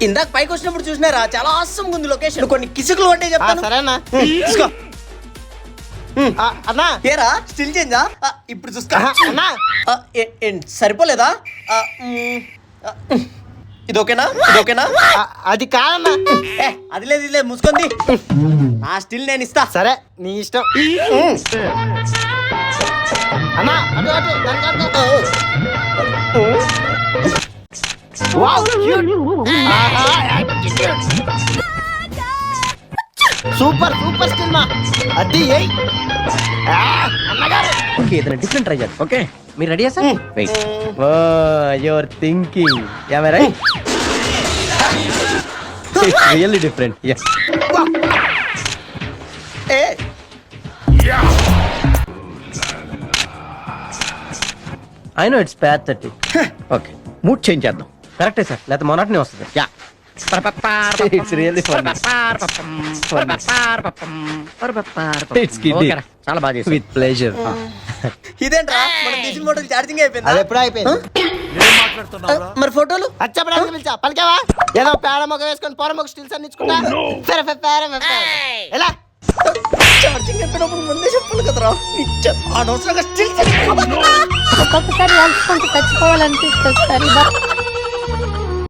ఇందాక పైకి వచ్చినప్పుడు చూసినారా, చాలా ఆసమ్ ఉంది లొకేషన్. కొన్ని కిసుకులు అంటే చెప్తాను. సరేనా తీసుకో. అన్నా ఏరా స్టిల్ చేంజా? ఇప్పుడు చూసుకో. అన్నా సరిపోలేదా? ఇది ఓకేనా? ఇది ఓకేనా? అది కాదన్నా. అది లేదు, ఇది లేదు, మూసుకుంది. నా స్టిల్ నేను ఇస్తా. సరే నీ ఇష్టం. అన్నా అటు అటు దానికి అటు. Wow cute. Super super still మా. అది ఏయ్ అన్నగారు. ఓకే ఇతను డిఫరెంట్ ట్రై చేద్దాం. ఓకే మీరు రెడీయా sir? Wait. Oh your thinking am I right? It's really different. yes I know it's pathetic. Okay mood change చేద్దాం. కరెక్టే సార్, లేకపోతే మొన్నటినే వస్తుంది. Yeah it's really fun. It's kiddie. చాలా బాగా చేశారు. With pleasure. ఇదేంట్రా మనం తీసిన ఫోటోలు ఛార్జింగ్ అయిపోయిందా? అది ఎప్పుడు అయిపోయింది. మరి ఫోటోలు అచ్చపడానికి పిలిచా పలికావా? ఏదో పేడ మొగ వేసుకొని పొర మొగ స్టిల్స్ అన్ని ఇచ్చుకుంటా. ఎలా ఛార్జింగ్ అయిపోయినప్పుడు ముందే చెప్పాలి కదరా. అనవసరంగా స్టిల్ ఒక్కొక్కసారి కలుసుకుంటూ చచ్చిపోవాలనిపిస్తుంది సార్.